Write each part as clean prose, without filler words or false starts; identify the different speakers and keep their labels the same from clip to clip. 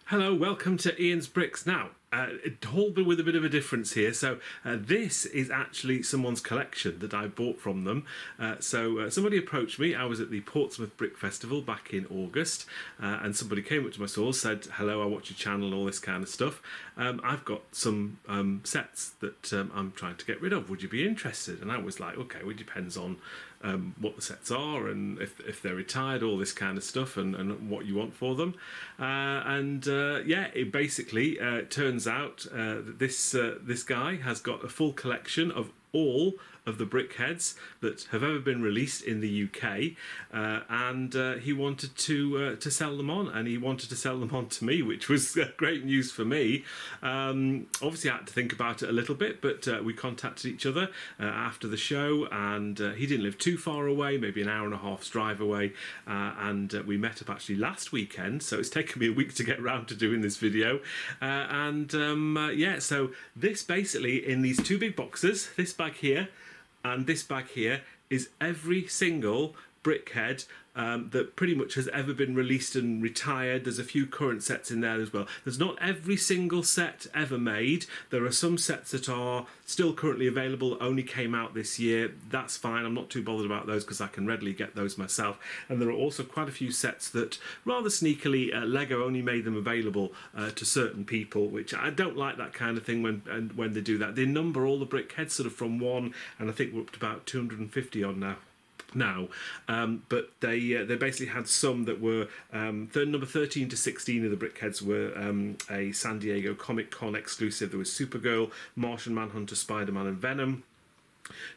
Speaker 1: Hello, welcome to Ian's Bricks. Now, all with a bit of a difference here. So this is actually someone's collection that I bought from them. Somebody approached me. I was at the Portsmouth Brick Festival back in August, and somebody came up to my stall, said, "Hello, I watch your channel," and all this kind of stuff. I've got some sets that I'm trying to get rid of. Would you be interested? And I was like, okay, well, it depends on what the sets are and if they're retired, all this kind of stuff, and what you want for them. It basically turns out that this guy has got a full collection of all of the Brickheadz that have ever been released in the UK, and he wanted to sell them on, and he wanted to sell them on to me, which was great news for me. Obviously, I had to think about it a little bit, but we contacted each other after the show, and he didn't live too far away, maybe an hour and a half's drive away, and we met up actually last weekend, so it's taken me a week to get around to doing this video. So this basically, in these two big boxes, this bag here and this bag here, is every single Brickhead that pretty much has ever been released and retired. There's a few current sets in there as well. There's not every single set ever made. There are some sets that are still currently available, only came out this year. That's fine. I'm not too bothered about those because I can readily get those myself. And there are also quite a few sets that, rather sneakily, Lego only made them available to certain people, which I don't like that kind of thing when they do that. They number all the Brickheads sort of from one, and I think we're up to about 250 on now. But they basically had some that were number 13 to 16 of the Brickheads were a San Diego Comic Con exclusive. There was Supergirl, Martian Manhunter, Spider-Man and Venom.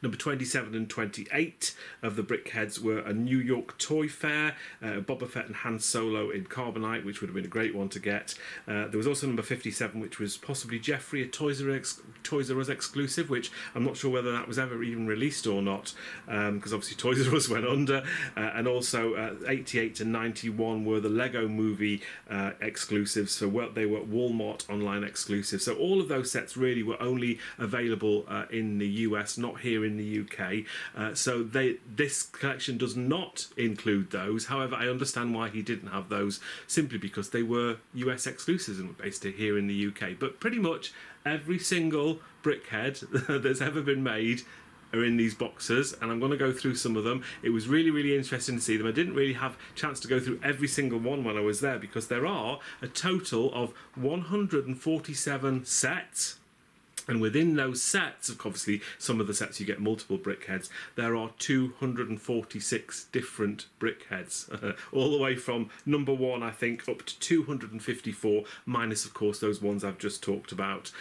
Speaker 1: Number 27 and 28 of the Brickheads were a New York Toy Fair, Boba Fett and Han Solo in Carbonite, which would have been a great one to get. There was also number 57, which was possibly Jeffrey, a Toys R Us exclusive, which I'm not sure whether that was ever even released or not, because obviously Toys R Us went under. And also 88 to 91 were the Lego Movie exclusives, so they were Walmart online exclusives. So all of those sets really were only available in the US, not here in the UK, so this collection does not include those. However, I understand why he didn't have those, simply because they were US exclusives and were based here in the UK. But pretty much every single Brickhead that's ever been made are in these boxes, and I'm going to go through some of them. It was really, really interesting to see them. I didn't really have a chance to go through every single one when I was there, because there are a total of 147 sets. And within those sets, obviously some of the sets you get multiple Brickheads, there are 246 different Brickheads, all the way from number 1, I think, up to 254, minus, of course, those ones I've just talked about.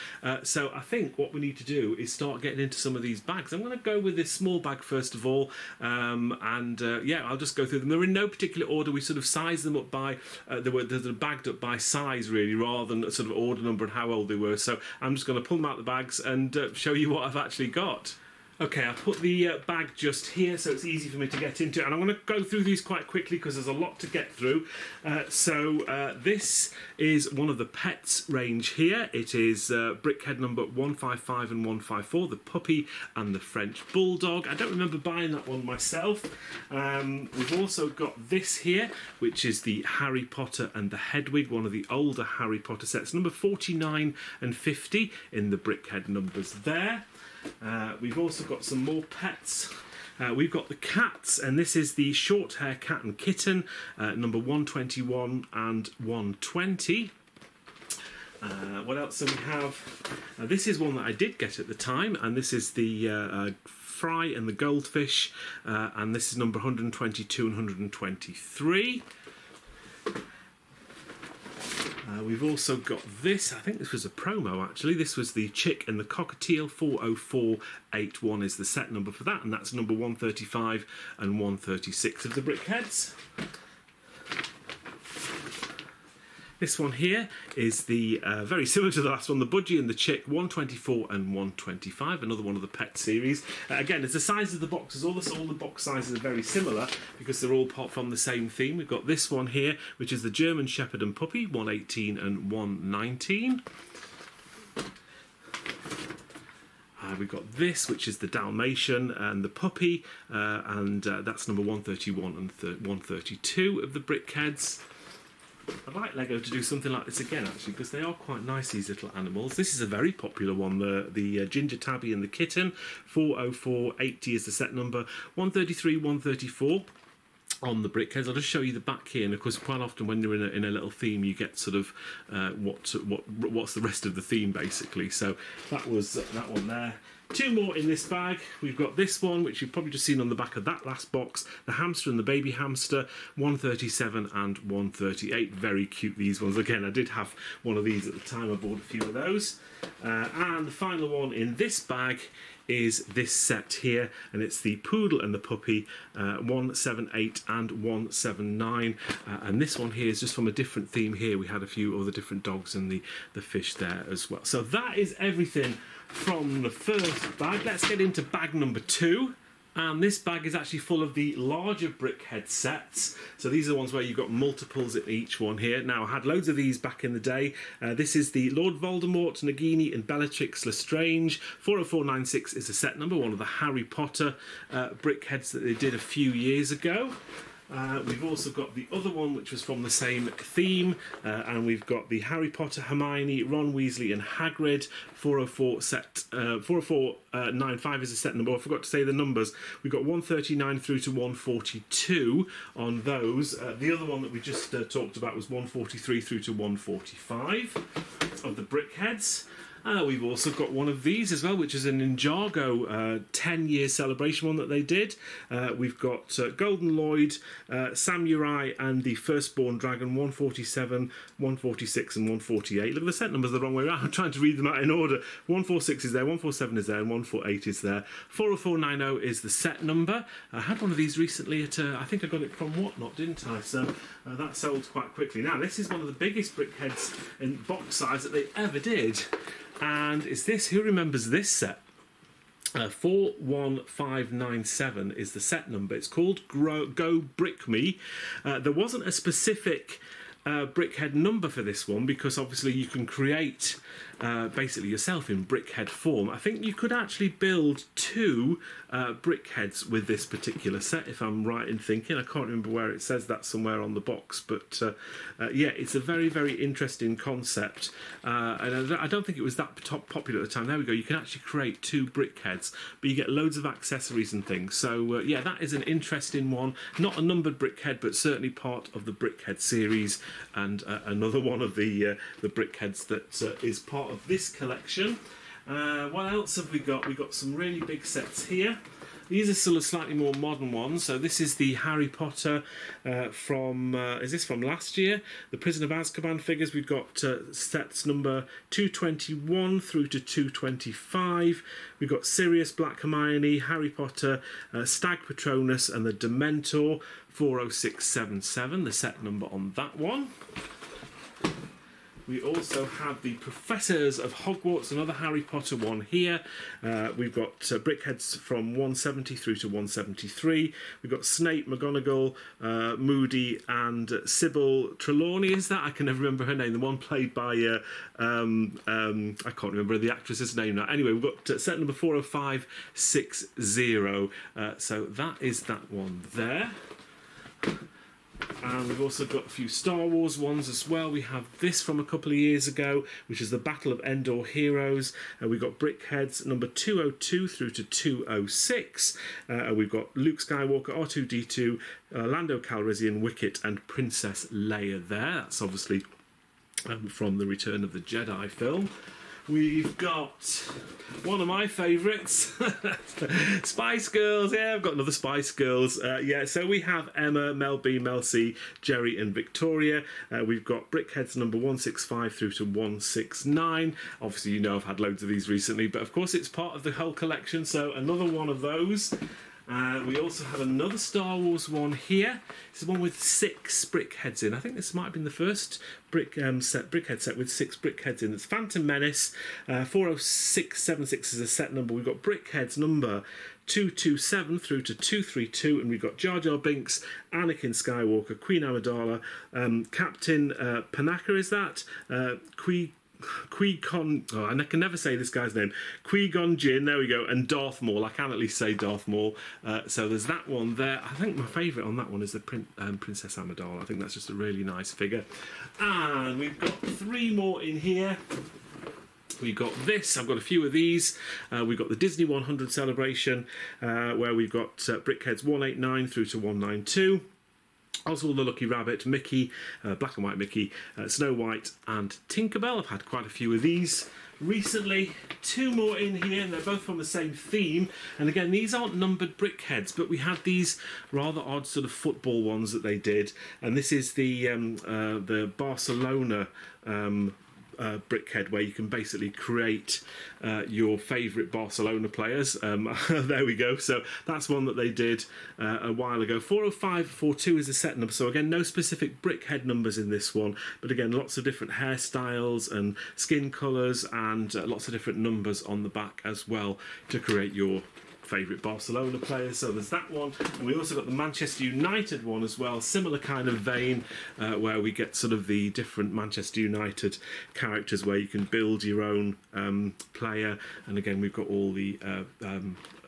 Speaker 1: So I think what we need to do is start getting into some of these bags. I'm going to go with this small bag first of all, I'll just go through them. They're in no particular order. We sort of size them up by, they're bagged up by size, really, rather than sort of order number and how old they were. So I'm just going to pull them out the bag and show you what I've actually got. Okay, I'll put the bag just here so it's easy for me to get into, and I'm going to go through these quite quickly because there's a lot to get through. This is one of the pets range here. It is Brickhead number 155 and 154, the puppy and the French bulldog. I don't remember buying that one myself. We've also got this here, which is the Harry Potter and the Hedwig, one of the older Harry Potter sets, number 49 and 50 in the Brickhead numbers there. We've also got some more pets. We've got the cats, and this is the short hair cat and kitten, number 121 and 120. What else do we have? This is one that I did get at the time, and this is the Fry and the Goldfish, and this is number 122 and 123. We've also got this. I think this was a promo, actually. This was the Chick and the Cockatiel. 40481 is the set number for that, and that's number 135 and 136 of the Brickheads. This one here is the very similar to the last one, the Budgie and the Chick, 124 and 125, another one of the pet series. Again, it's the size of the boxes. All the box sizes are very similar because they're all part from the same theme. We've got this one here, which is the German Shepherd and Puppy, 118 and 119. We've got this, which is the Dalmatian and the Puppy, and that's number 131 and 132 of the Brickheads. I'd like Lego to do something like this again, actually, because they are quite nice, these little animals. This is a very popular one, the Ginger Tabby and the Kitten. 40480 is the set number. 133, 134. On the Brickheadz. I'll just show you the back here, and of course quite often when you're in a little theme you get sort of what's the rest of the theme basically. So that was that one there. Two more in this bag. We've got this one, which you've probably just seen on the back of that last box, the hamster and the baby hamster, 137 and 138. Very cute, these ones. Again, I did have one of these at the time. I bought a few of those. And the final one in this bag is this set here, and it's the poodle and the puppy, 178 and 179. And this one here is just from a different theme here. We had a few other different dogs and the fish there as well. So that is everything from the first bag. Let's get into bag number 2. And this bag is actually full of the larger Brickhead sets. So these are the ones where you've got multiples in each one here. Now, I had loads of these back in the day. This is the Lord Voldemort, Nagini and Bellatrix Lestrange. 40496 is the set number, one of the Harry Potter Brickheads that they did a few years ago. We've also got the other one, which was from the same theme, and we've got the Harry Potter, Hermione, Ron Weasley and Hagrid. 40495 is the set number. I forgot to say the numbers. We've got 139 through to 142 on those. The other one that we just talked about was 143 through to 145 of the Brickheads. We've also got one of these as well, which is an Ninjago 10-year celebration one that they did. We've got Golden Lloyd, Samurai and the Firstborn Dragon, 147, 146 and 148. Look, the set numbers are the wrong way around. I'm trying to read them out in order. 146 is there, 147 is there, and 148 is there. 40490 is the set number. I had one of these recently at, I think I got it from Whatnot, didn't I? So that sold quite quickly. Now, this is one of the biggest Brickheads in box size that they ever did. And is this, who remembers this set? 41597 is the set number. It's called Go Brick Me. There wasn't a specific Brickhead number for this one because obviously you can create basically yourself in Brickhead form. I think you could actually build 2 Brickheads with this particular set, if I'm right in thinking. I can't remember where it says that somewhere on the box, but yeah, it's a very, very interesting concept. And I don't think it was that popular at the time. There we go. You can actually create 2 Brickheads, but you get loads of accessories and things. So yeah, that is an interesting one. Not a numbered Brickhead, but certainly part of the Brickhead series, and another one of the Brickheads that is part of this collection. What else have we got? We've got some really big sets here. These are still a slightly more modern ones. So this is the Harry Potter from, is this from last year? The Prison of Azkaban figures. We've got sets number 221 through to 225. We've got Sirius Black Hermione, Harry Potter, Stag Patronus and the Dementor. 40677, the set number on that one. We also have the Professors of Hogwarts, another Harry Potter one here. We've got Brickheads from 170 through to 173. We've got Snape, McGonagall, Moody and Sybil Trelawney. Is that? I can never remember her name. The one played by, I can't remember the actress's name now. Anyway, we've got set number 40560. So that is that one there. And we've also got a few Star Wars ones as well. We have this from a couple of years ago, which is the Battle of Endor Heroes. We've got Brickheads number 202 through to 206. We've got Luke Skywalker, R2-D2, Lando Calrissian, Wicket and Princess Leia there. That's obviously from the Return of the Jedi film. We've got one of my favourites, Spice Girls. Yeah, I've got another Spice Girls. Yeah, so we have Emma, Mel B, Mel C, Jerry and Victoria. We've got Brickheads number 165 through to 169. Obviously, you know I've had loads of these recently, but of course it's part of the whole collection, so another one of those. We also have another Star Wars one here. It's the one with 6 Brickheads in. I think this might have been the first Brickhead set with 6 Brickheads in. It's Phantom Menace. 40676 is a set number. We've got Brickheads number 227 through to 232, and we've got Jar Jar Binks, Anakin Skywalker, Queen Amidala, Captain Panaka, is that? Qui-Gon, oh, and I can never say this guy's name, Qui-Gon Jinn, there we go, and Darth Maul. I can at least say Darth Maul. So there's that one there. I think my favourite on that one is the Princess Amidala. I think that's just a really nice figure. And we've got 3 more in here. We've got this, I've got a few of these. We've got the Disney 100 celebration, where we've got Brickheadz 189 through to 192. Oswald the Lucky Rabbit, Mickey, Black and White Mickey, Snow White and Tinkerbell. I've had quite a few of these recently. 2 more in here, and they're both from the same theme. And again, these aren't numbered Brickheads, but we had these rather odd sort of football ones that they did. And this is the Barcelona Brickhead, where you can basically create your favourite Barcelona players. There we go. So that's one that they did a while ago. 40542 is the set number. So again, no specific Brickhead numbers in this one, but again, lots of different hairstyles and skin colours, and lots of different numbers on the back as well to create your favourite Barcelona players. So there's that one, and we also got the Manchester United one as well, similar kind of vein, where we get sort of the different Manchester United characters where you can build your own player, and again we've got all the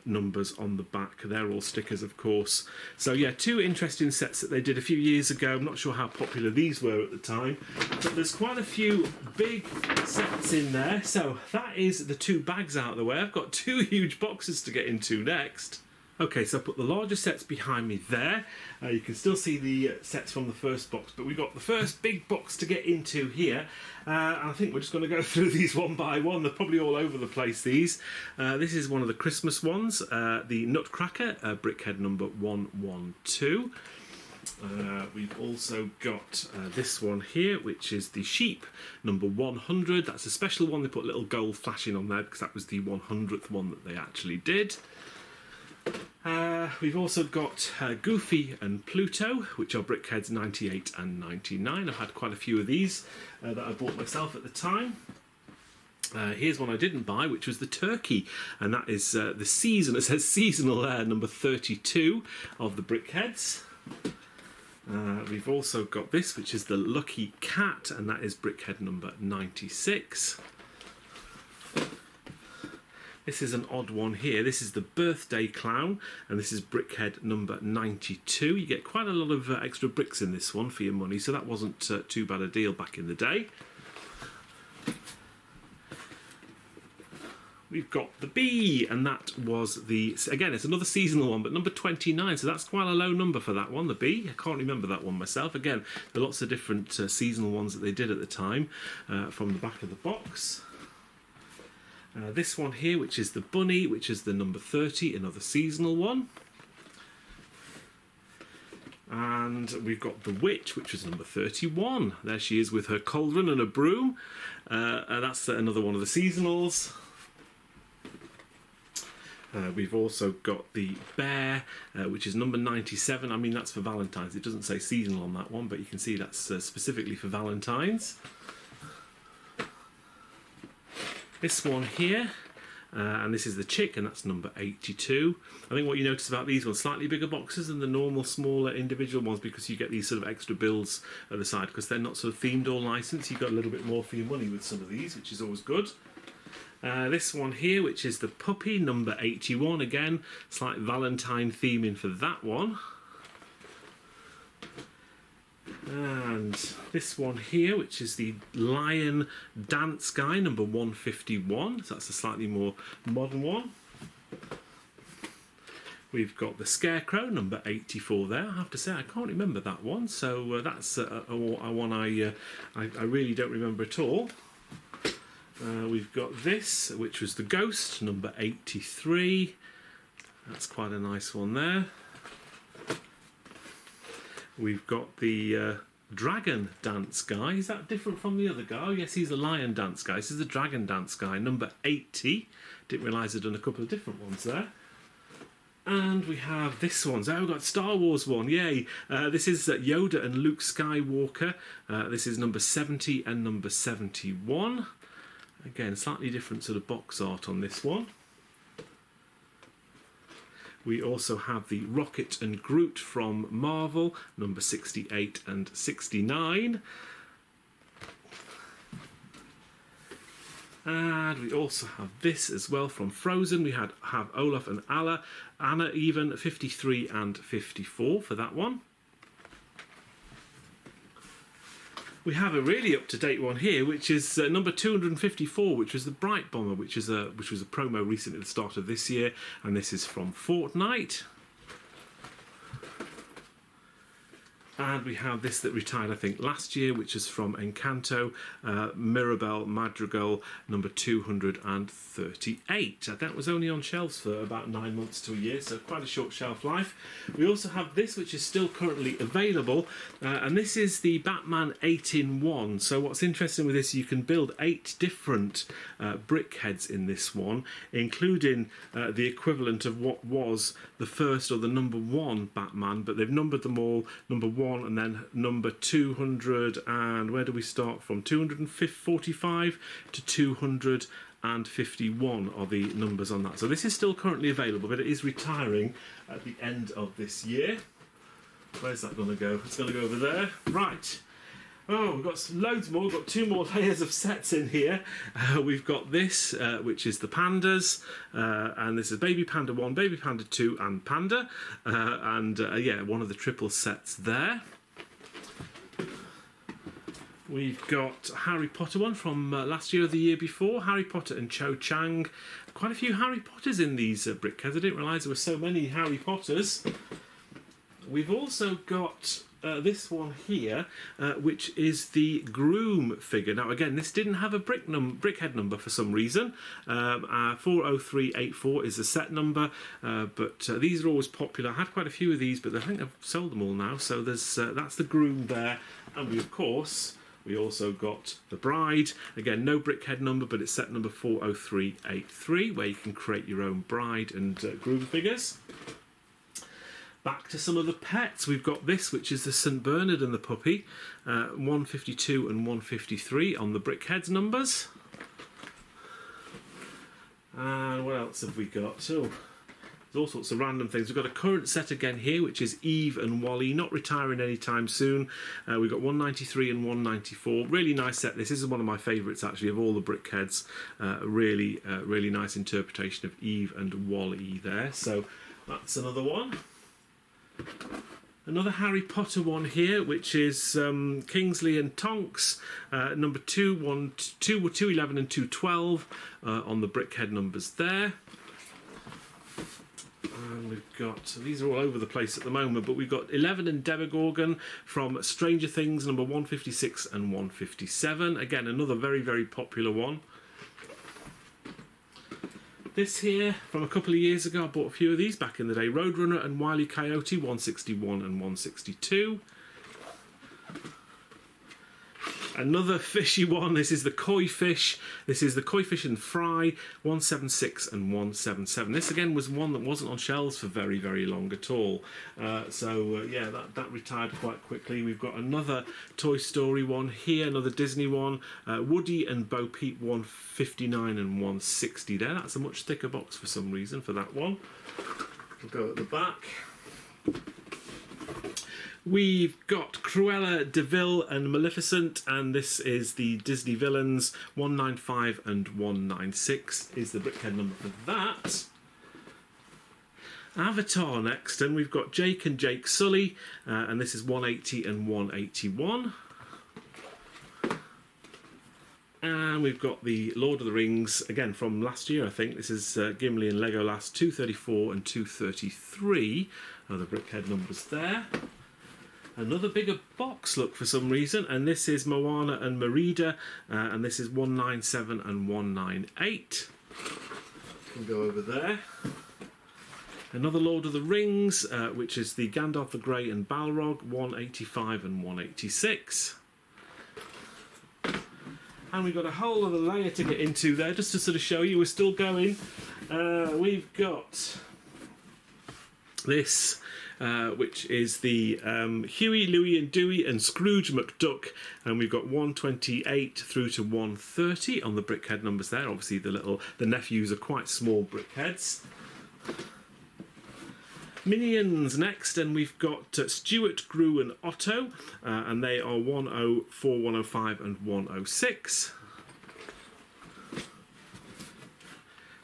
Speaker 1: numbers on the back. They're all stickers, of course. So yeah, 2 interesting sets that they did a few years ago. I'm not sure how popular these were at the time, but there's quite a few big sets in there. So that is the 2 bags out of the way. I've got 2 huge boxes to get into next. Okay, so I put the larger sets behind me there. You can still see the sets from the first box, but we've got the first big box to get into here. I think we're just going to go through these one by one. They're probably all over the place, these. This is one of the Christmas ones, the Nutcracker, Brickhead number 112. We've also got this one here, which is the Sheep number 100. That's a special one. They put a little gold flashing on there because that was the 100th one that they actually did. We've also got Goofy and Pluto, which are Brickheadz 98 and 99. I've had quite a few of these that I bought myself at the time. Here's one I didn't buy, which was the Turkey, and that is the season. It says seasonal number 32 of the Brickheadz. We've also got this, which is the Lucky Cat, and that is Brickhead number 96. This is an odd one here. This is the Birthday Clown, and this is Brickhead number 92. You get quite a lot of extra bricks in this one for your money, so that wasn't too bad a deal back in the day. We've got the Bee, and that was again, it's another seasonal one, but number 29, so that's quite a low number for that one, the Bee. I can't remember that one myself. Again, there are lots of different seasonal ones that they did at the time from the back of the box. This one here, which is the Bunny, which is the number 30, another seasonal one. And we've got the Witch, which is number 31. There she is with her cauldron and a broom. That's another one of the seasonals. We've also got the Bear, which is number 97. I mean, that's for Valentine's. It doesn't say seasonal on that one, but you can see that's specifically for Valentine's. This one here, and this is the Chick, and that's number 82. I think what you notice about these ones, slightly bigger boxes than the normal smaller individual ones, because you get these sort of extra builds at the side, because they're not sort of themed or licensed. You've got a little bit more for your money with some of these, which is always good. This one here, which is the Puppy, number 81. Again, slight Valentine theming for that one. And this one here, which is the Lion Dance Guy, number 151. So that's a slightly more modern one. We've got the Scarecrow, number 84 there. I have to say, I can't remember that one. So that's a one I really don't remember at all. We've got this, which was the Ghost, number 83. That's quite a nice one there. We've got the Dragon Dance Guy. Is that different from the other guy? Oh, yes, he's the Lion Dance Guy. This is the Dragon Dance Guy, number 80. Didn't realise I'd done a couple of different ones there. And we have this one. So we've got Star Wars one. Yay. This is Yoda and Luke Skywalker. This is number 70 and number 71. Again, slightly different sort of box art on this one. We also have the Rocket and Groot from Marvel, number 68 and 69. And we also have this as well from Frozen. We have Olaf and Anna even 53 and 54 for that one. We have a really up-to-date one here, which is number 254, which was the Bright Bomber, which was a promo recently at the start of this year, and this is from Fortnite. And we have this that retired, I think, last year, which is from Encanto, Mirabelle Madrigal, number 238. That was only on shelves for about 9 months to a year, so quite a short shelf life. We also have this, which is still currently available, and this is the Batman 8-in-1. So what's interesting with this, you can build 8 different Brickheads in this one, including the equivalent of what was the first or the number 1 Batman, but they've numbered them all, number 1 and then number 200, and where do we start from? 245 to 251 are the numbers on that. So this is still currently available, but it is retiring at the end of this year. Where's that going to go? It's going to go over there. Right. Oh, we've got loads more. We've got 2 more layers of sets in here. We've got this, which is the Pandas, and this is Baby Panda 1, Baby Panda 2, and Panda. Yeah, one of the triple sets there. We've got Harry Potter one from last year or the year before, Harry Potter and Cho Chang. Quite a few Harry Potters in these Brickheads. I didn't realise there were so many Harry Potters. We've also got this one here, which is the Groom figure. Now again, this didn't have a Brickhead number for some reason. 40384 is the set number, but these are always popular. I had quite a few of these, but I think I've sold them all now. So there's that's the Groom there, and we also got the Bride. Again, no Brickhead number, but it's set number 40383, where you can create your own Bride and Groom figures. Back to some of the pets. We've got this, which is the St Bernard and the puppy, 152 and 153 on the Brickheads numbers. And what else have we got? Oh, there's all sorts of random things. We've got a current set again here, which is Eve and Wally, not retiring anytime soon. We've got 193 and 194. Really nice set. This is one of my favourites, actually, of all the Brickheads. Really nice interpretation of Eve and Wally there. So that's another one. Another Harry Potter one here, which is Kingsley and Tonks, number 211 and 212 on the Brickhead numbers there. And we've got, these are all over the place at the moment, but we've got 11 and Demogorgon from Stranger Things, number 156 and 157. Again, another very popular one. This here, from a couple of years ago, I bought a few of these back in the day. Roadrunner and Wile E. Coyote, 161 and 162. Another fishy one, this is the Koi Fish. This is the Koi Fish and Fry, 176 and 177. This again was one that wasn't on shelves for very long at all. Yeah, that retired quite quickly. We've got another Toy Story one here, another Disney one. Woody and Bo Peep, 159 and 160 there. That's a much thicker box for some reason for that one. We'll go at the back. We've got Cruella de Vil and Maleficent, and this is the Disney villains, 195 and 196 is the Brickhead number for that. Avatar next, and we've got Jake and Jake Sully, and this is 180 and 181. And we've got the Lord of the Rings, again from last year I think. This is Gimli and Legolas, 234 and 233 are the Brickhead numbers there. Another bigger box look for some reason, and this is Moana and Merida, and this is 197 and 198. We'll go over there. Another Lord of the Rings, which is the Gandalf the Grey and Balrog, 185 and 186. And we've got a whole other layer to get into there, just to sort of show you we're still going. We've got this, which is the Huey, Louie and Dewey and Scrooge McDuck, and we've got 128 through to 130 on the Brickhead numbers there. Obviously the nephews are quite small Brickheads. Minions next, and we've got Stuart, Gru and Otto, and they are 104, 105 and 106.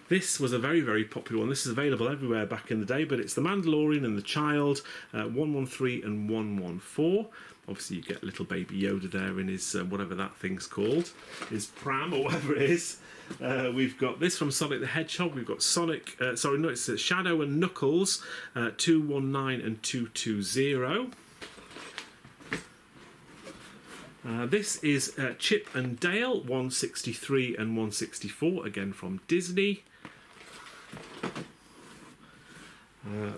Speaker 1: This was a very, very popular one. This is available everywhere back in the day, but it's The Mandalorian and the Child, 113 and 114. Obviously, you get little baby Yoda there in his, whatever that thing's called, his pram or whatever it is. We've got this from Sonic the Hedgehog. We've got Sonic, it's Shadow and Knuckles, 219 and 220. This is Chip and Dale, 163 and 164, again from Disney.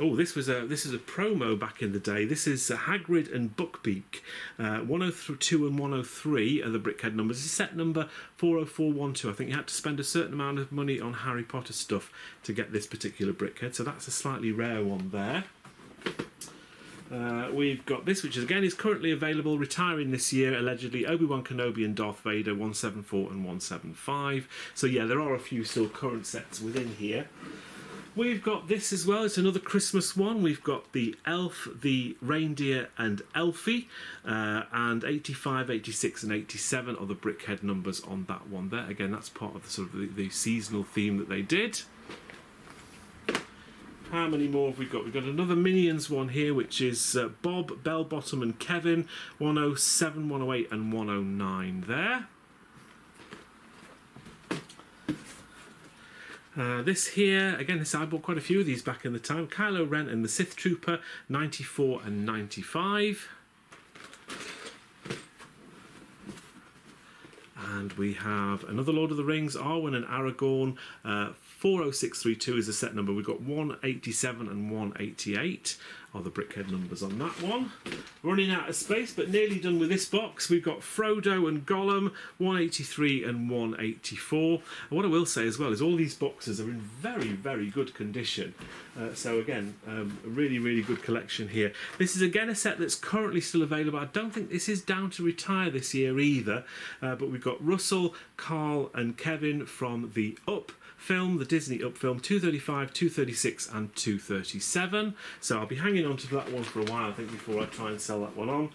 Speaker 1: This is a promo back in the day. This is Hagrid and Buckbeak, 102 and 103 are the Brickhead numbers. This is set number 40412. I think you had to spend a certain amount of money on Harry Potter stuff to get this particular Brickhead, so that's a slightly rare one there. We've got this, which again is currently available, retiring this year, allegedly, Obi-Wan Kenobi and Darth Vader, 174 and 175. So yeah, there are a few still current sets within here. We've got this as well. It's another Christmas one. We've got the Elf, the Reindeer and Elfie, and 85, 86 and 87 are the Brickhead numbers on that one there. Again, that's part of the sort of the seasonal theme that they did. How many more have we got? We've got another Minions one here, which is Bob, Bellbottom and Kevin, 107, 108 and 109 there. This here, again, I bought quite a few of these back in the time. Kylo Ren and the Sith Trooper, 94 and 95. And we have another Lord of the Rings, Arwen and Aragorn, 40632 is the set number. We've got 187 and 188 are the Brickhead numbers on that one. Running out of space, but nearly done with this box. We've got Frodo and Gollum, 183 and 184. And what I will say as well is all these boxes are in very, very good condition. So again, a really, really good collection here. This is again a set that's currently still available. I don't think this is down to retire this year either. But we've got Russell, Carl and Kevin from the Up film, the Disney Up film, 235, 236 and 237. So I'll be hanging on to that one for a while, I think, before I try and sell that one on.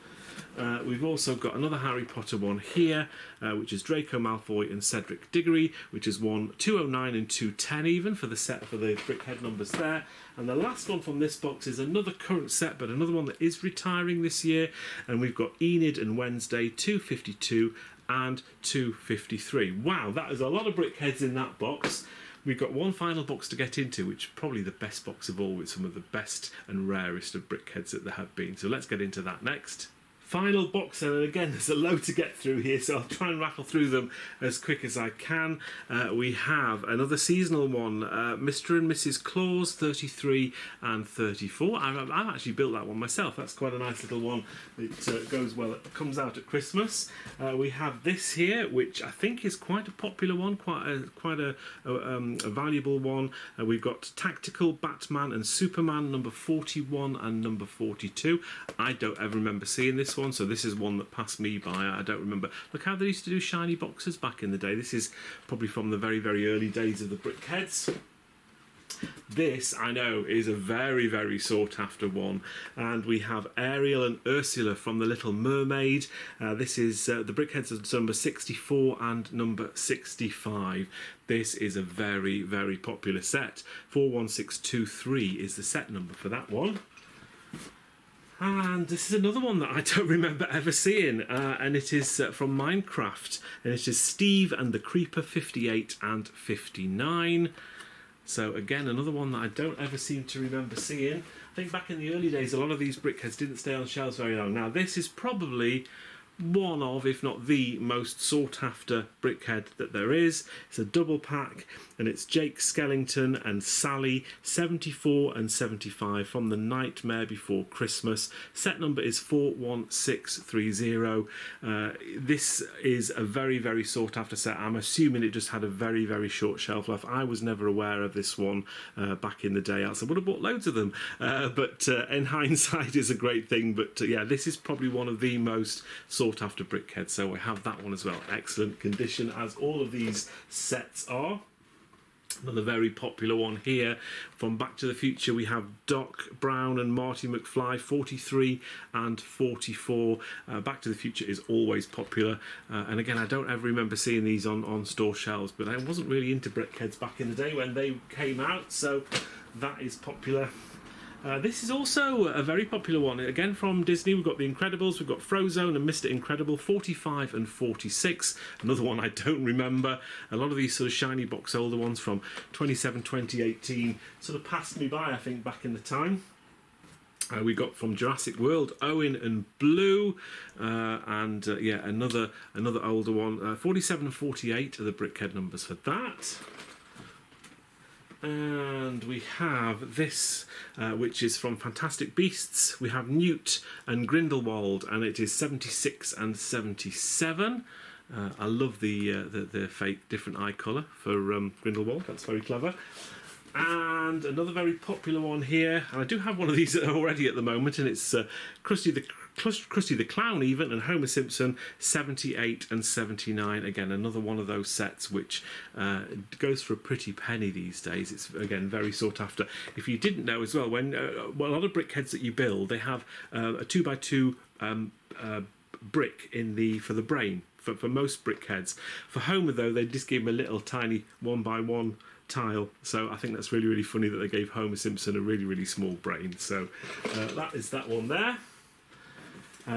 Speaker 1: We've also got another Harry Potter one here, which is Draco Malfoy and Cedric Diggory, which is 209 and 210 even for the set for the Brickhead numbers there. And the last one from this box is another current set, but another one that is retiring this year. And we've got Enid and Wednesday, 252 and 253. Wow, that is a lot of Brickheads in that box. We've got one final box to get into, which is probably the best box of all, with some of the best and rarest of Brickheads that there have been. So let's get into that next. Final box, and again there's a load to get through here, so I'll try and rattle through them as quick as I can. We have another seasonal one, Mr. and Mrs. Claus, 33 and 34. I've actually built that one myself. That's quite a nice little one. It goes well. It comes out at Christmas. We have this here, which I think is quite a popular one, quite a valuable one. We've got Tactical Batman and Superman, number 41 and number 42. I don't ever remember seeing this one, so this is one that passed me by. I don't remember. Look how they used to do shiny boxes back in the day. This is probably from the very, very early days of the Brickheads. This, I know, is a very, very sought after one, and we have Ariel and Ursula from The Little Mermaid. This is the Brickheads number 64 and number 65. This is a very, very popular set. 41623 is the set number for that one. And this is another one that I don't remember ever seeing, and it is from Minecraft, and it is Steve and the Creeper, 58 and 59. So again, another one that I don't ever seem to remember seeing. I think back in the early days, a lot of these Brickheads didn't stay on shelves very long. Now this is probably one of, if not the most sought after Brickhead that there is. It's a double pack, and it's Jake Skellington and Sally, 74 and 75 from The Nightmare Before Christmas. Set number is 41630. This is a very, very sought after set. I'm assuming it just had a very, very short shelf life. I was never aware of this one back in the day, else I would have bought loads of them. But in hindsight is a great thing. But yeah, this is probably one of the most sought after Brickheads, so we have that one as well. Excellent condition, as all of these sets are. Another very popular one here from Back to the Future. We have Doc Brown and Marty McFly, 43 and 44. Back to the Future is always popular. And again, I don't ever remember seeing these on store shelves, but I wasn't really into Brickheadz back in the day when they came out, so that is popular. This is also a very popular one. Again, from Disney, we've got The Incredibles, we've got Frozone and Mr. Incredible, 45 and 46. Another one I don't remember. A lot of these sort of shiny box older ones from 2018 sort of passed me by, I think, back in the time. We got from Jurassic World, Owen and Blue, and yeah, another older one. 47 and 48 are the Brickhead numbers for that. And we have this, which is from Fantastic Beasts. We have Newt and Grindelwald, and it is 76 and 77. I love the fake different eye colour for Grindelwald. That's very clever. And another very popular one here, and I do have one of these already at the moment, and it's Krusty the Clown even, and Homer Simpson, 78 and 79. Again, another one of those sets which goes for a pretty penny these days. It's, again, very sought after. If you didn't know as well, when a lot of Brickheads that you build, they have a 2x2 brick for the brain, for most Brickheads. For Homer, though, they just give him a little tiny 1x1 tile, so I think that's really, really funny that they gave Homer Simpson a really, really small brain. So that is that one there.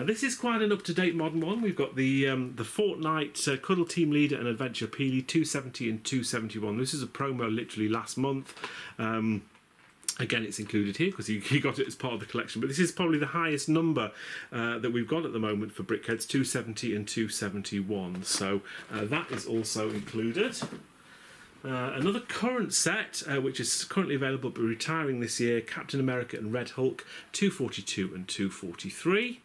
Speaker 1: This is quite an up-to-date modern one. We've got the Fortnite Cuddle Team Leader and Adventure Peely, 270 and 271. This is a promo literally last month. Again, it's included here because you got it as part of the collection, but this is probably the highest number that we've got at the moment for Brickheads, 270 and 271. So that is also included. Another current set, which is currently available but retiring this year, Captain America and Red Hulk, 242 and 243.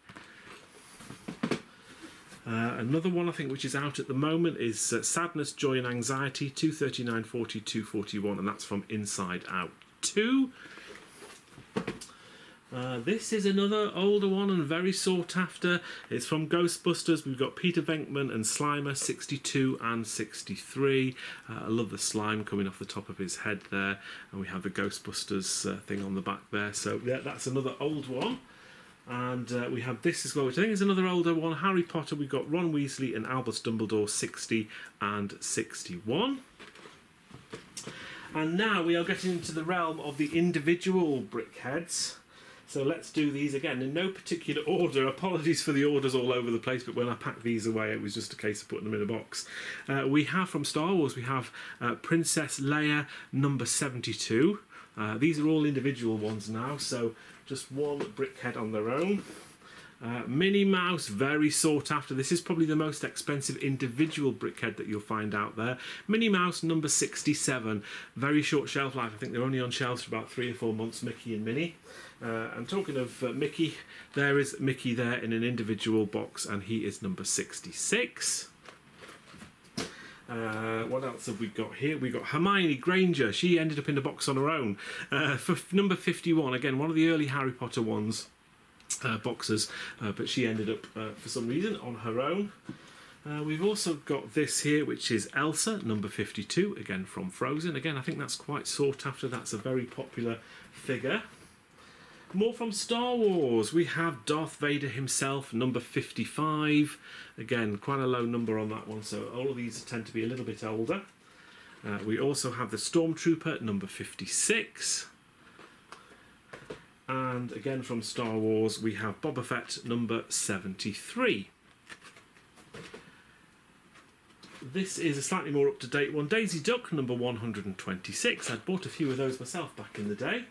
Speaker 1: Another one I think which is out at the moment is Sadness, Joy and Anxiety, 239, 40, 241, and that's from Inside Out 2. This is another older one and very sought after. It's from Ghostbusters. We've got Peter Venkman and Slimer, 62 and 63. I love the slime coming off the top of his head there, and we have the Ghostbusters thing on the back there. So yeah, that's another old one. And we have this as well, which I think is another older one. Harry Potter, we've got Ron Weasley and Albus Dumbledore, 60 and 61. And now we are getting into the realm of the individual Brickheads. So let's do these again in no particular order. Apologies for the orders all over the place, but when I packed these away, it was just a case of putting them in a box. We have from Star Wars, we have Princess Leia, number 72. These are all individual ones now, so just one Brickhead on their own. Minnie Mouse, very sought after. This is probably the most expensive individual Brickhead that you'll find out there. Minnie Mouse, number 67. Very short shelf life. I think they're only on shelves for about 3 or 4 months, Mickey and Minnie. And talking of Mickey, there is Mickey there in an individual box, and he is number 66. What else have we got here? We've got Hermione Granger. She ended up in the box on her own. For number 51, again, one of the early Harry Potter ones. Boxes, but she ended up for some reason on her own. We've also got this here, which is Elsa, number 52, again from Frozen. Again, I think that's quite sought after. That's a very popular figure. More from Star Wars. We have Darth Vader himself, number 55. Again, quite a low number on that one, so all of these tend to be a little bit older. We also have the Stormtrooper, number 56. And again from Star Wars, we have Boba Fett, number 73. This is a slightly more up-to-date one. Daisy Duck, number 126. I'd bought a few of those myself back in the day.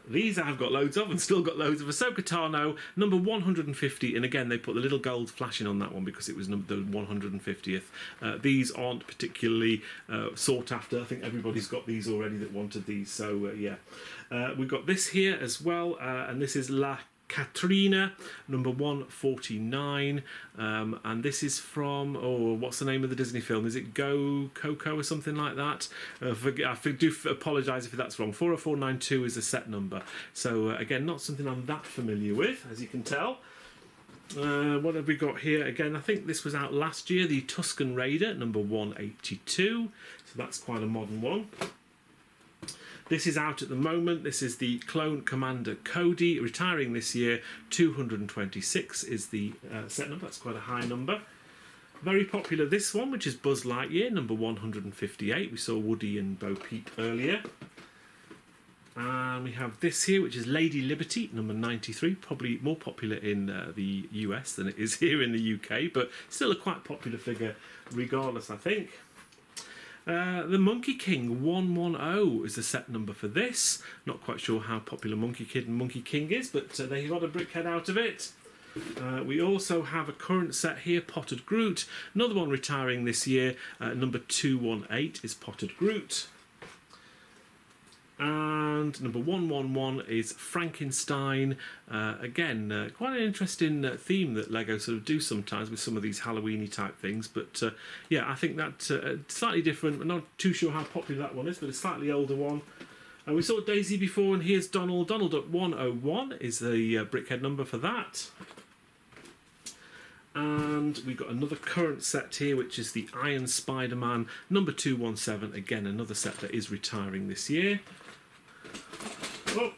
Speaker 1: These I've got loads of, and still got loads of. Ahsoka Tano, number 150, and again they put the little gold flashing on that one because it was the 150th. These aren't particularly sought after. I think everybody's got these already that wanted these, so yeah. We've got this here as well, and this is La Katrina, number 149, and this is from, what's the name of the Disney film? Is it Go Coco or something like that? I do apologise if that's wrong. 40492 is the set number, so again, not something I'm that familiar with, as you can tell. What have we got here? Again, I think this was out last year, the Tusken Raider, number 182. So So that's quite a modern one. This is out at the moment. This is the Clone Commander Cody, retiring this year. 226 is the set number. That's quite a high number. Very popular, this one, which is Buzz Lightyear, number 158. We saw Woody and Bo Peep earlier. And we have this here, which is Lady Liberty, number 93. Probably more popular in the US than it is here in the UK, but still a quite popular figure regardless, I think. The Monkey King 110 is the set number for this. Not quite sure how popular Monkey Kid and Monkey King is, but they got a Brickhead out of it. We also have a current set here, Potted Groot. Another one retiring this year, number 218 is Potted Groot. And number 111 is Frankenstein. Again, quite an interesting theme that Lego sort of do sometimes with some of these Halloween-y type things. But yeah, I think that's slightly different. I'm not too sure how popular that one is, but a slightly older one. We saw Daisy before, and here's Donald. Donald at 101 is the Brickhead number for that. And we've got another current set here, which is the Iron Spider-Man, number 217. Again, another set that is retiring this year. Oh,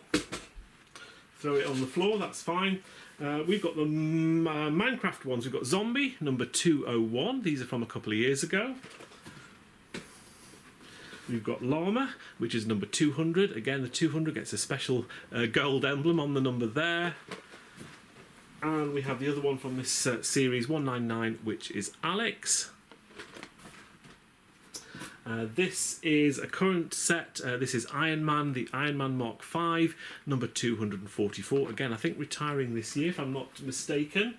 Speaker 1: throw it on the floor, that's fine. We've got the Minecraft ones. We've got Zombie, number 201. These are from a couple of years ago. We've got Llama, which is number 200. Again, the 200 gets a special gold emblem on the number there. And we have the other one from this series, 199, which is Alex. This is a current set. This is Iron Man, the Iron Man Mark V, number 244. Again, I think retiring this year, if I'm not mistaken.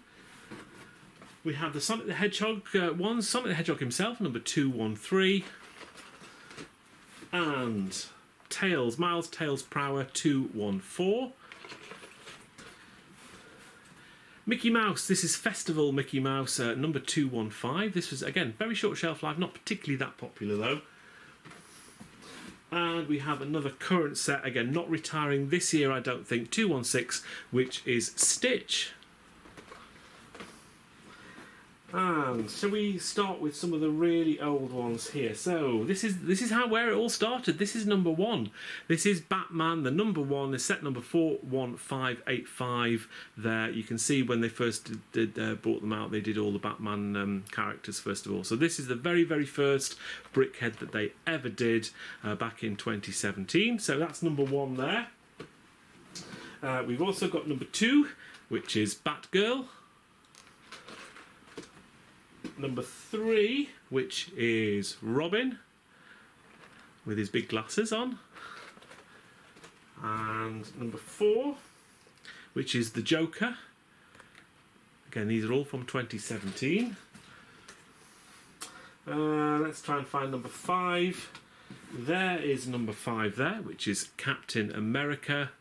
Speaker 1: We have the Sonic the Hedgehog one, Sonic the Hedgehog himself, number 213. And Tails, Miles Tails Prower, 214. Mickey Mouse, this is Festival Mickey Mouse, number 215. This was, again, very short shelf life, not particularly that popular though. And we have another current set, again, not retiring this year, I don't think, 216, which is Stitch. And shall we start with some of the really old ones here? So this is where it all started. This is number 1. This is Batman, the number 1. The set number 41585. There you can see when they first brought them out, they did all the Batman characters first of all. So this is the very, very first Brickhead that they ever did back in 2017. So that's number 1 there. We've also got number 2, which is Batgirl. Number 3, which is Robin, with his big glasses on. And number 4, which is the Joker. Again, these are all from 2017. Let's try and find number 5. There is number 5 there, which is Captain America.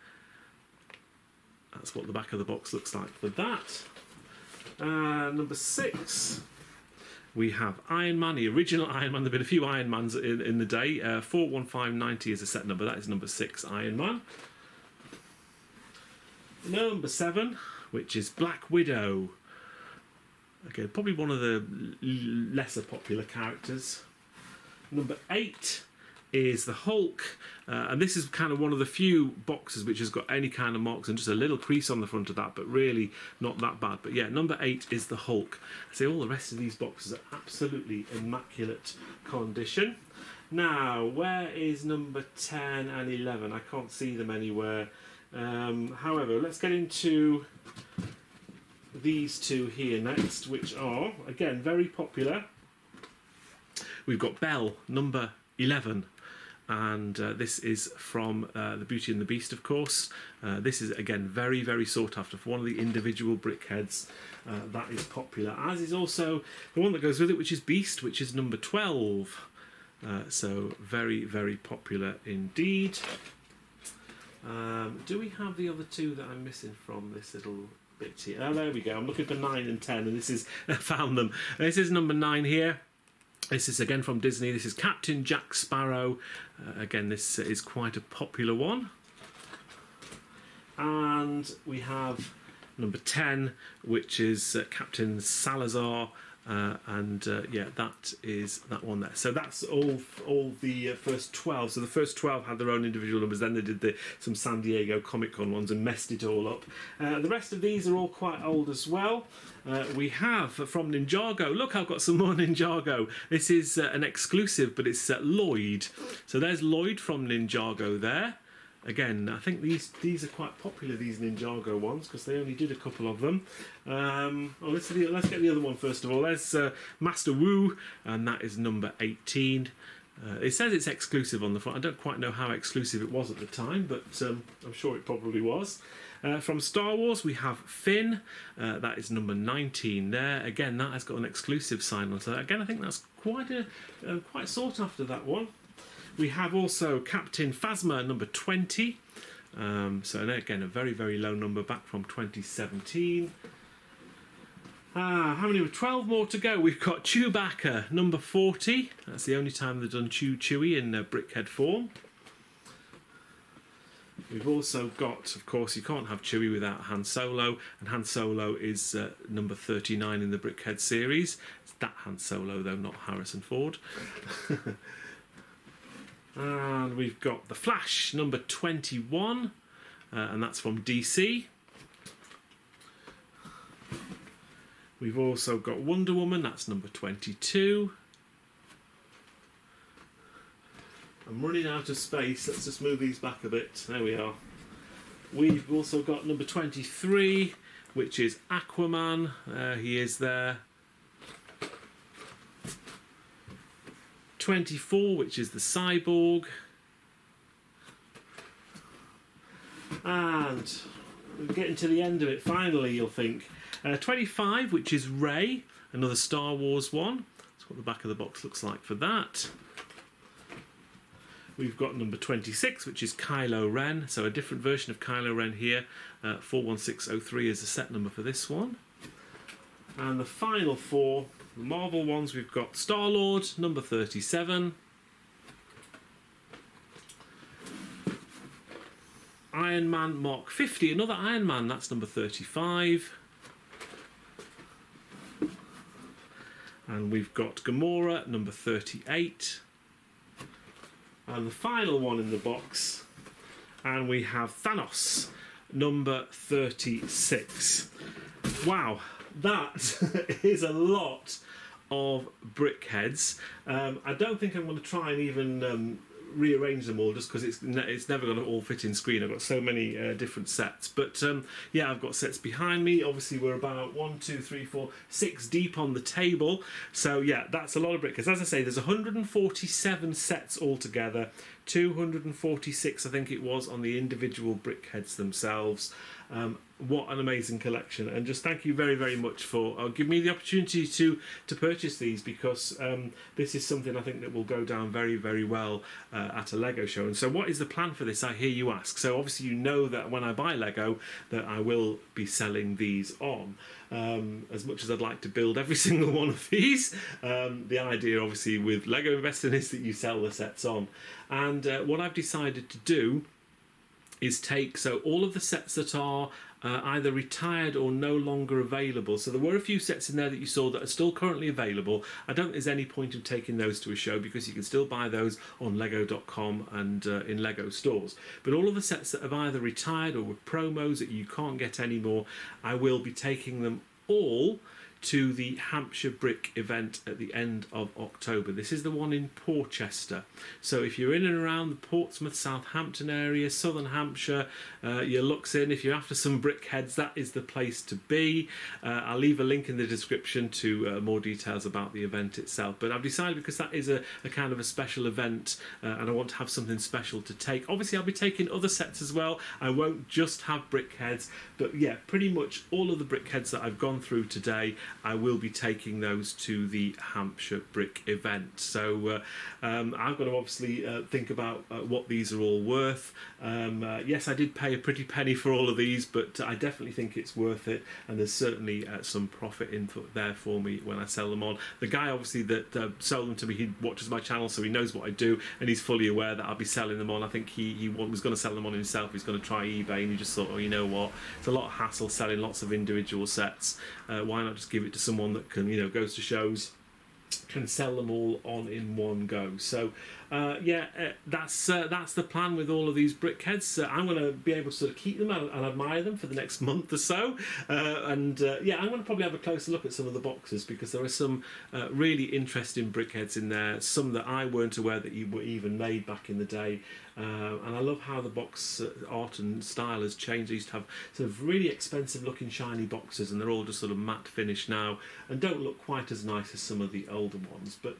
Speaker 1: That's what the back of the box looks like for that. Number 6. We have Iron Man, the original Iron Man. There have been a few Iron Mans in the day. 41590 is a set number. That is number 6 Iron Man. Number 7, which is Black Widow. Okay, probably one of the lesser popular characters. Number 8 is the Hulk. And this is kind of one of the few boxes which has got any kind of marks and just a little crease on the front of that, but really not that bad. But yeah, number 8 is the Hulk. See, all the rest of these boxes are absolutely immaculate condition. Now, where is number 10 and 11? I can't see them anywhere. However, let's get into these two here next, which are, again, very popular. We've got Belle, number 11. And this is from the Beauty and the Beast, of course. This is, again, very, very sought after for one of the individual Brickheads that is popular, as is also the one that goes with it, which is Beast, which is number 12. So very, very popular indeed. Do we have the other two that I'm missing from this little bit here? Oh, there we go. I'm looking for 9 and 10, and this is I found them. This is number 9 here. This is again from Disney. This is Captain Jack Sparrow. Again, this is quite a popular one. And we have number 10, which is Captain Salazar. Yeah, that is that one there. So that's all the first 12. So the first 12 had their own individual numbers. Then they did some San Diego Comic Con ones and messed it all up. The rest of these are all quite old as well. We have from Ninjago. Look, I've got some more Ninjago. This is an exclusive, but it's Lloyd. So there's Lloyd from Ninjago there. Again, I think these are quite popular, these Ninjago ones, because they only did a couple of them. Let's get the other one first of all. There's Master Wu, and that is number 18. It says it's exclusive on the front. I don't quite know how exclusive it was at the time, but I'm sure it probably was. From Star Wars, we have Finn. That is number 19 there. Again, that has got an exclusive sign on. So again, I think that's quite sought after, that one. We have also Captain Phasma, number 20. So again, a very, very low number back from 2017. How many? 12 more to go. We've got Chewbacca, number 40. That's the only time they've done Chewie in Brickhead form. We've also got, of course, you can't have Chewie without Han Solo, and Han Solo is number 39 in the Brickhead series. It's that Han Solo, though, not Harrison Ford. And we've got The Flash, number 21, and that's from DC. We've also got Wonder Woman, that's number 22. I'm running out of space, let's just move these back a bit. There we are. We've also got number 23, which is Aquaman. He is there. 24, which is the Cyborg. And we're getting to the end of it finally, you'll think. 25, which is Rey, another Star Wars one. That's what the back of the box looks like for that. We've got number 26, which is Kylo Ren. So a different version of Kylo Ren here. 41603 is the set number for this one. And the final four, the Marvel ones, we've got Star-Lord, number 37. Iron Man Mark 50, another Iron Man, that's number 35. And we've got Gamora, number 38. And the final one in the box, and we have Thanos, number 36. Wow, that is a lot of Brickheads. I don't think I'm going to try and even rearrange them all, just because it's never going to all fit in screen. I've got so many different sets, but yeah, I've got sets behind me. Obviously we're about 1, 2, 3, 4, 6 deep on the table, so yeah, that's a lot of Brickheads. As I say, there's 147 sets altogether, 246 I think it was on the individual Brickheads themselves. What an amazing collection, and just thank you very, very much for giving me the opportunity to purchase these, because this is something I think that will go down very, very well at a Lego show. And so what is the plan for this, I hear you ask? So obviously you know that when I buy Lego that I will be selling these on. As much as I'd like to build every single one of these, the idea obviously with Lego investing is that you sell the sets on. And what I've decided to do is take all of the sets that are either retired or no longer available. So there were a few sets in there that you saw that are still currently available. I don't think there's any point of taking those to a show, because you can still buy those on lego.com and in Lego stores. But all of the sets that have either retired or were promos that you can't get anymore, I will be taking them all to the Hampshire Brick Event at the end of October. This is the one in Porchester. So if you're in and around the Portsmouth, Southampton area, Southern Hampshire, your luck's in. If you're after some Brickheads, that is the place to be. I'll leave a link in the description to more details about the event itself. But I've decided, because that is a kind of a special event, and I want to have something special to take. Obviously, I'll be taking other sets as well. I won't just have Brickheads, but yeah, pretty much all of the Brickheads that I've gone through today, I will be taking those to the Hampshire Brick Event. So I've got to obviously think about what these are all worth. Yes, I did pay a pretty penny for all of these, but I definitely think it's worth it, and there's certainly some profit in there for me when I sell them on. The guy obviously that sold them to me, he watches my channel, so he knows what I do, and he's fully aware that I'll be selling them on. I think he was going to sell them on himself. He's going to try eBay, and he just thought, oh, you know what, it's a lot of hassle selling lots of individual sets. Why not just give give it to someone that can, you know, goes to shows, can sell them all on in one go. So that's the plan with all of these Brickheadz. I'm going to be able to sort of keep them and admire them for the next month or so, I'm going to probably have a closer look at some of the boxes, because there are some really interesting Brickheadz in there, some that I weren't aware that you were even made back in the day. And I love how the box art and style has changed. They used to have sort of really expensive looking shiny boxes, and they're all just sort of matte finish now and don't look quite as nice as some of the older ones. But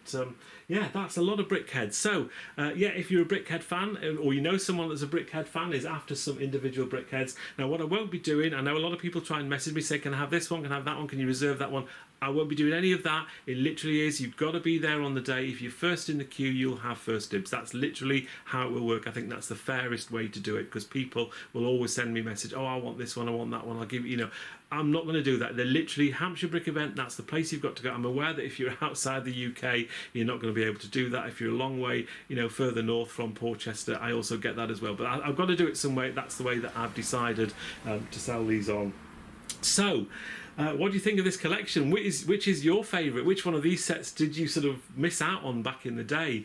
Speaker 1: that's a lot of Brickheadz. So if you're a Brickhead fan, or you know someone that's a Brickhead fan, is after some individual Brickheadz. Now what I won't be doing, I know a lot of people try and message me, say, can I have this one, can I have that one, can you reserve that one? I won't be doing any of that. It literally is, you've got to be there on the day. If you're first in the queue, you'll have first dibs. That's literally how it will work. I think that's the fairest way to do it, because people will always send me a message, oh, I want this one, I want that one, I'll give you, I'm not going to do that. They're literally Hampshire Brick Event, that's the place you've got to go. I'm aware that if you're outside the UK, you're not going to be able to do that. If you're a long way, further north from Porchester, I also get that as well. But I've got to do it some way. That's the way that I've decided to sell these on. So, what do you think of this collection? Which is your favourite? Which one of these sets did you sort of miss out on back in the day?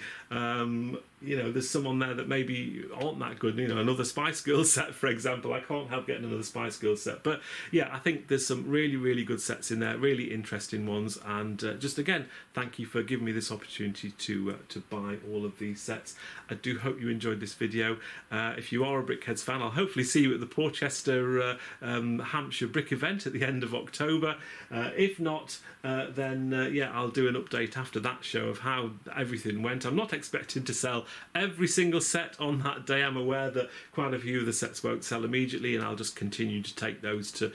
Speaker 1: There's some on there that maybe aren't that good. Another Spice Girls set, for example. I can't help getting another Spice Girls set. But yeah, I think there's some really, really good sets in there, really interesting ones. And just again, thank you for giving me this opportunity to buy all of these sets. I do hope you enjoyed this video. If you are a Brickheadz fan, I'll hopefully see you at the Porchester Hampshire Brick Event at the end of October. If not, then I'll do an update after that show of how everything went. I'm not expecting to sell every single set on that day. I'm aware that quite a few of the sets won't sell immediately, and I'll just continue to take those to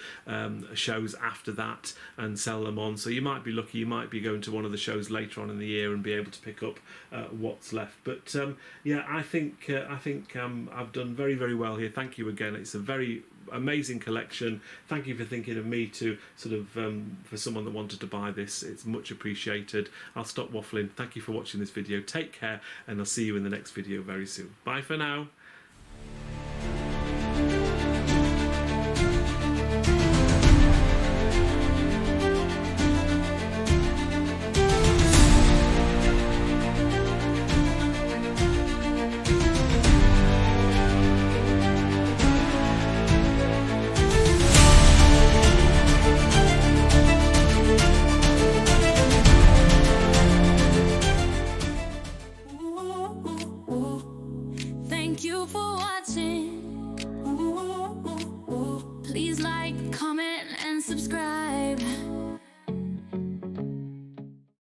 Speaker 1: shows after that and sell them on. So you might be lucky, you might be going to one of the shows later on in the year and be able to pick up what's left. But I think I've done very, very well here. Thank you again. It's a very amazing collection. Thank you for thinking of me to sort of for someone that wanted to buy this. It's much appreciated. I'll stop waffling. Thank you for watching this video. Take care, and I'll see you in the next video very soon. Bye for now.
Speaker 2: Thank you for watching. Please like, comment, and subscribe.